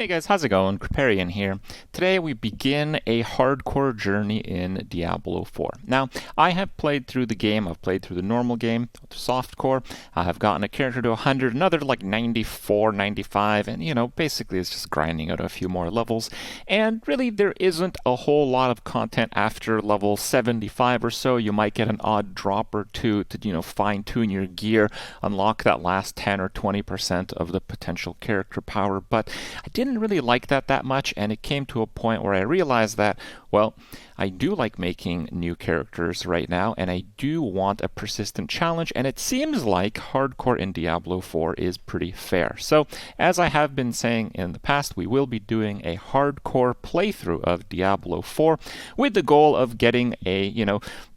Hey guys, how's it going? Kripparrian here. Today we begin a hardcore journey in Diablo 4. Now, I have played through the game, I've played through the normal game, softcore, I have gotten a character to 100, another like 94, 95, and basically it's just grinding out a few more levels. And really, there isn't a whole lot of content after level 75 or so. You might get an odd drop or two to, fine-tune your gear, unlock that last 10 or 20% of the potential character power, but I didn't really like that much, and it came to a point where I realized that, well, I do like making new characters right now, and I do want a persistent challenge, and it seems like hardcore in Diablo 4 is pretty fair. So, as I have been saying in the past, we will be doing a hardcore playthrough of Diablo 4 with the goal of getting a,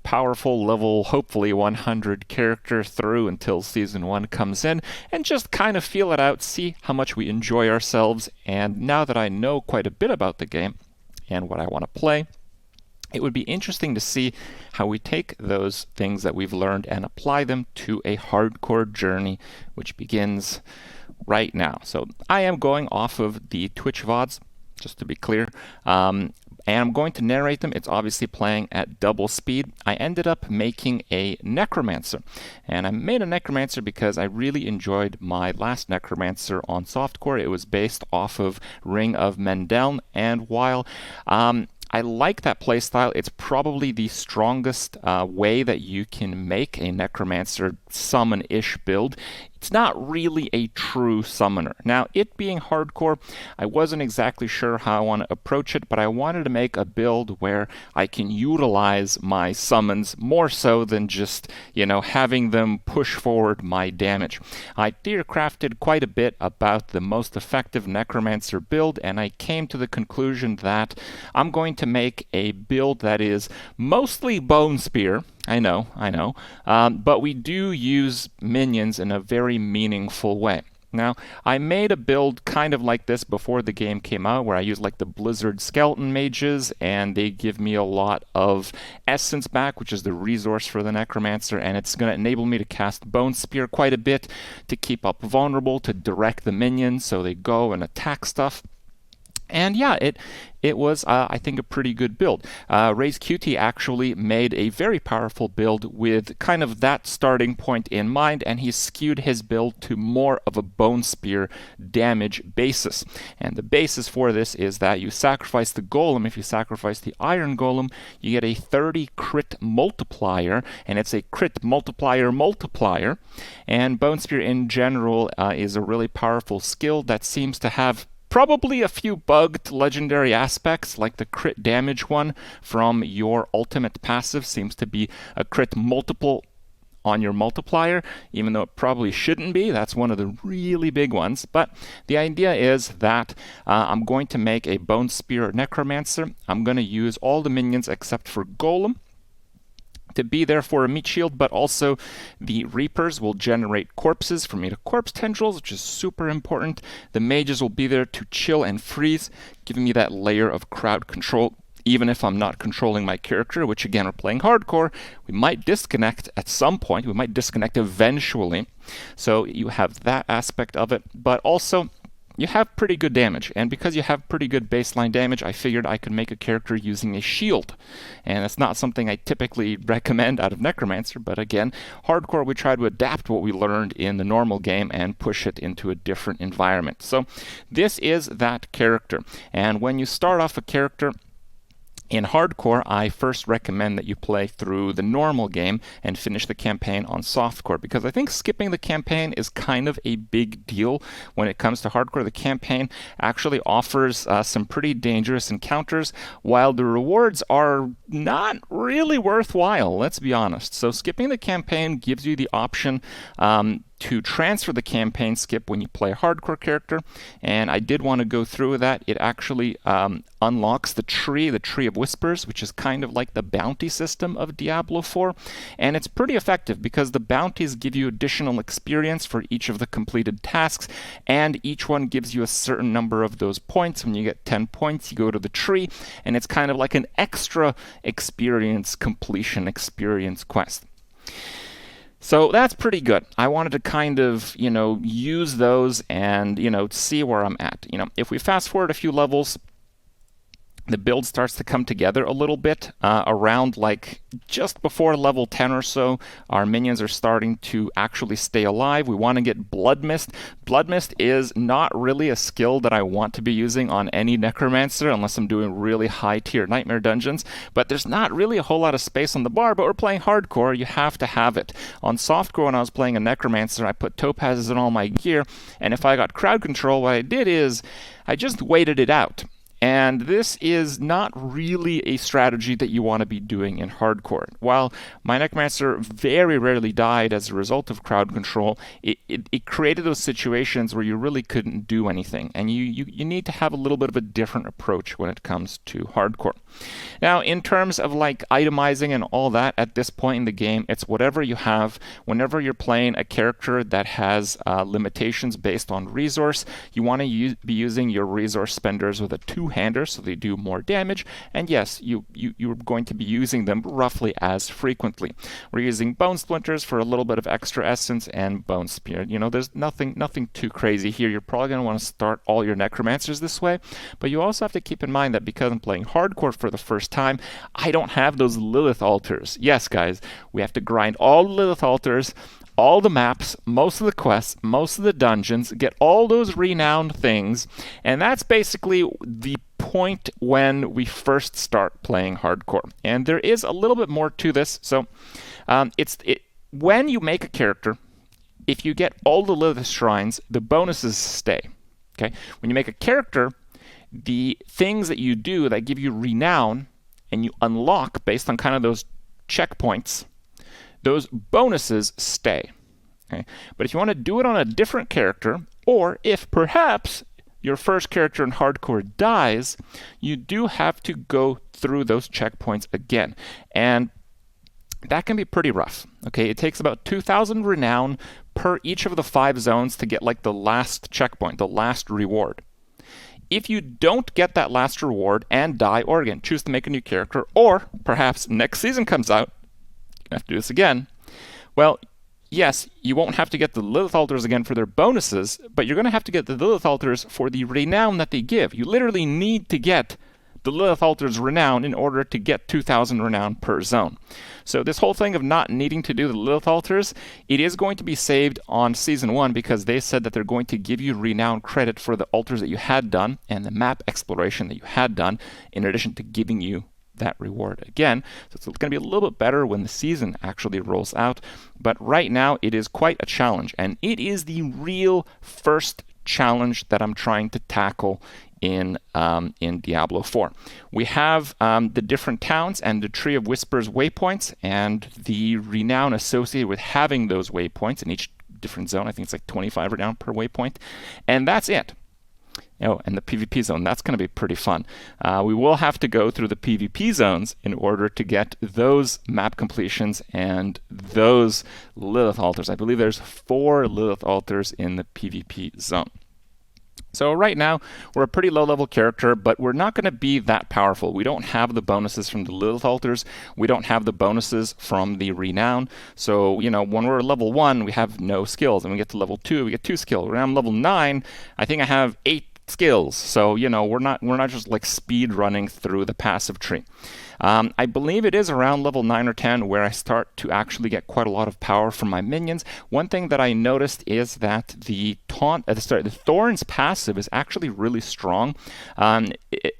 powerful level, hopefully 100 character through until Season 1 comes in, and just kind of feel it out, see how much we enjoy ourselves. And now that I know quite a bit about the game and what I want to play, it would be interesting to see how we take those things that we've learned and apply them to a hardcore journey, which begins right now. So I am going off of the Twitch VODs, just to be clear. And I'm going to narrate them. It's obviously playing at double speed. I ended up making a necromancer. And I made a necromancer because I really enjoyed my last necromancer on softcore. It was based off of Ring of Mendeln. And while I like that playstyle, it's probably the strongest way that you can make a necromancer summon-ish build. It's not really a true summoner. Now, it being hardcore, I wasn't exactly sure how I want to approach it, but I wanted to make a build where I can utilize my summons more so than just, having them push forward my damage. I theorycrafted quite a bit about the most effective necromancer build, and I came to the conclusion that I'm going to make a build that is mostly bone spear. I know. But we do use minions in a very meaningful way. Now, I made a build kind of like this before the game came out, where I use like the Blizzard Skeleton Mages, and they give me a lot of essence back, which is the resource for the Necromancer, and it's going to enable me to cast Bone Spear quite a bit, to keep up vulnerable, to direct the minions so they go and attack stuff. And yeah, it was, I think, a pretty good build. RaiseQT actually made a very powerful build with kind of that starting point in mind, and he skewed his build to more of a Bone Spear damage basis. And the basis for this is that you sacrifice the Golem. If you sacrifice the Iron Golem, you get a 30 crit multiplier, and it's a crit multiplier. And Bone Spear in general is a really powerful skill that seems to have probably a few bugged legendary aspects, like the crit damage one from your ultimate passive seems to be a crit multiple on your multiplier, even though it probably shouldn't be. That's one of the really big ones. But the idea is that I'm going to make a Bone Spear Necromancer. I'm going to use all the minions except for Golem to be there for a meat shield, but also the Reapers will generate corpses for me to corpse tendrils, which is super important. The mages will be there to chill and freeze, giving me that layer of crowd control, even if I'm not controlling my character, which again, we're playing hardcore. We might disconnect at some point. We might disconnect eventually. So you have that aspect of it, but also you have pretty good damage, and because you have pretty good baseline damage, I figured I could make a character using a shield. And that's not something I typically recommend out of Necromancer, but again, hardcore, we try to adapt what we learned in the normal game and push it into a different environment. So this is that character, and when you start off a character in hardcore, I first recommend that you play through the normal game and finish the campaign on softcore, because I think skipping the campaign is kind of a big deal when it comes to hardcore. The campaign actually offers some pretty dangerous encounters, while the rewards are not really worthwhile, let's be honest. So skipping the campaign gives you the option to transfer the campaign skip when you play a hardcore character, and I did want to go through with that. It actually unlocks the tree of whispers, which is kind of like the bounty system of Diablo 4, and it's pretty effective because the bounties give you additional experience for each of the completed tasks, and each one gives you a certain number of those points. When you get 10 points, you go to the tree, and it's kind of like an extra experience completion experience quest. So that's pretty good. I wanted to kind of, use those and, see where I'm at. If we fast forward a few levels, the build starts to come together a little bit around like just before level 10 or so. Our minions are starting to actually stay alive. We want to get Blood Mist. Blood Mist is not really a skill that I want to be using on any necromancer unless I'm doing really high tier nightmare dungeons, but there's not really a whole lot of space on the bar. But we're playing hardcore, you have to have it. On softcore, when I was playing a necromancer, I put topazes in all my gear, and if I got crowd control, what I did is I just waited it out. And this is not really a strategy that you want to be doing in hardcore. While my necromancer very rarely died as a result of crowd control, it created those situations where you really couldn't do anything. And you need to have a little bit of a different approach when it comes to hardcore. Now, in terms of like itemizing and all that, at this point in the game, it's whatever you have. Whenever you're playing a character that has limitations based on resource, you want to be using your resource spenders with a two-hander so they do more damage. And yes, you're going to be using them roughly as frequently. We're using Bone Splinters for a little bit of extra essence and Bone Spear. There's nothing too crazy here. You're probably going to want to start all your necromancers this way, but you also have to keep in mind that because I'm playing hardcore for the first time, I don't have those Lilith altars. Yes, guys, we have to grind all the Lilith altars, all the maps, most of the quests, most of the dungeons, get all those renowned things, and that's basically the point when we first start playing hardcore. And there is a little bit more to this. So when you make a character, if you get all the Lilith shrines, the bonuses stay. Okay? When you make a character, the things that you do that give you renown and you unlock based on kind of those checkpoints, those bonuses stay. Okay? But if you want to do it on a different character, or if perhaps your first character in hardcore dies, you do have to go through those checkpoints again. And that can be pretty rough. Okay, it takes about 2,000 renown per each of the 5 zones to get like the last checkpoint, the last reward. If you don't get that last reward and die, or again, choose to make a new character, or perhaps next season comes out, you have to do this again, well, yes, you won't have to get the Lilith altars again for their bonuses, but you're going to have to get the Lilith altars for the renown that they give. You literally need to get the Lilith altars renown in order to get 2,000 renown per zone. So this whole thing of not needing to do the Lilith altars, it is going to be saved on Season 1 because they said that they're going to give you renown credit for the altars that you had done and the map exploration that you had done, in addition to giving you that reward again. So it's going to be a little bit better when the season actually rolls out. But right now, it is quite a challenge. And it is the real first challenge that I'm trying to tackle in Diablo 4. We have the different towns and the Tree of Whispers waypoints and the renown associated with having those waypoints in each different zone. I think it's like 25 renown per waypoint. And that's it. Oh, and the PvP zone, that's going to be pretty fun. We will have to go through the PvP zones in order to get those map completions and those Lilith altars. I believe there's 4 Lilith altars in the PvP zone. So right now, we're a pretty low-level character, but we're not going to be that powerful. We don't have the bonuses from the Lilith altars. We don't have the bonuses from the renown. So, when we're level 1, we have no skills. And we get to level 2, we get 2 skills. When I'm level 9, I think I have 8 skills. So, we're not just like speed running through the passive tree. I believe it is around level 9 or 10 where I start to actually get quite a lot of power from my minions. One thing that I noticed is that the Thorn's passive is actually really strong.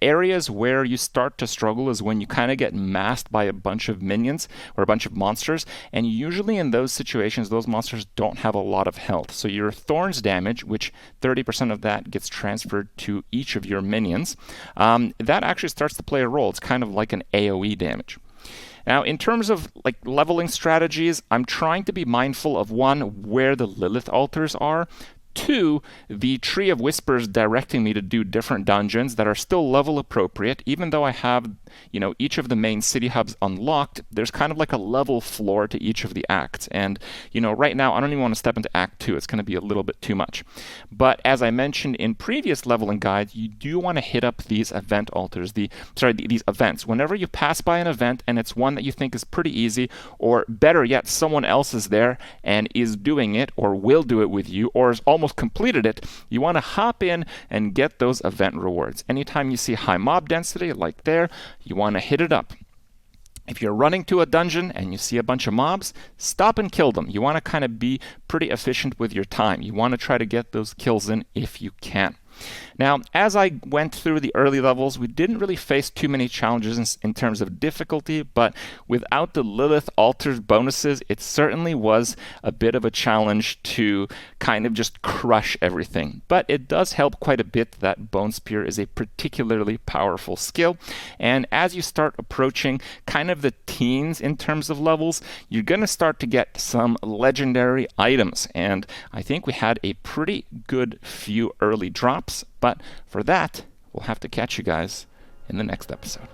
Areas where you start to struggle is when you kind of get masked by a bunch of minions or a bunch of monsters, and usually in those situations, those monsters don't have a lot of health. So your Thorn's damage, which 30% of that gets transferred to each of your minions, that actually starts to play a role. It's kind of like an AoE damage. Now, in terms of like leveling strategies, I'm trying to be mindful of 1, where the Lilith altars are, 2, the Tree of Whispers directing me to do different dungeons that are still level appropriate. Even though I have, each of the main city hubs unlocked, there's kind of like a level floor to each of the acts. And, right now, I don't even want to step into Act 2. It's going to be a little bit too much. But as I mentioned in previous leveling guides, you do want to hit up these event altars, these events. Whenever you pass by an event and it's one that you think is pretty easy, or better yet, someone else is there and is doing it, or will do it with you, or has almost completed it, you want to hop in and get those event rewards. Anytime you see high mob density, like there, you want to hit it up. If you're running to a dungeon and you see a bunch of mobs, stop and kill them. You want to kind of be pretty efficient with your time. You want to try to get those kills in if you can. Now, as I went through the early levels, we didn't really face too many challenges in terms of difficulty, but without the Lilith altars bonuses, it certainly was a bit of a challenge to kind of just crush everything. But it does help quite a bit that Bone Spear is a particularly powerful skill, and as you start approaching kind of the teens in terms of levels, you're going to start to get some legendary items, and I think we had a pretty good few early drops. But for that, we'll have to catch you guys in the next episode.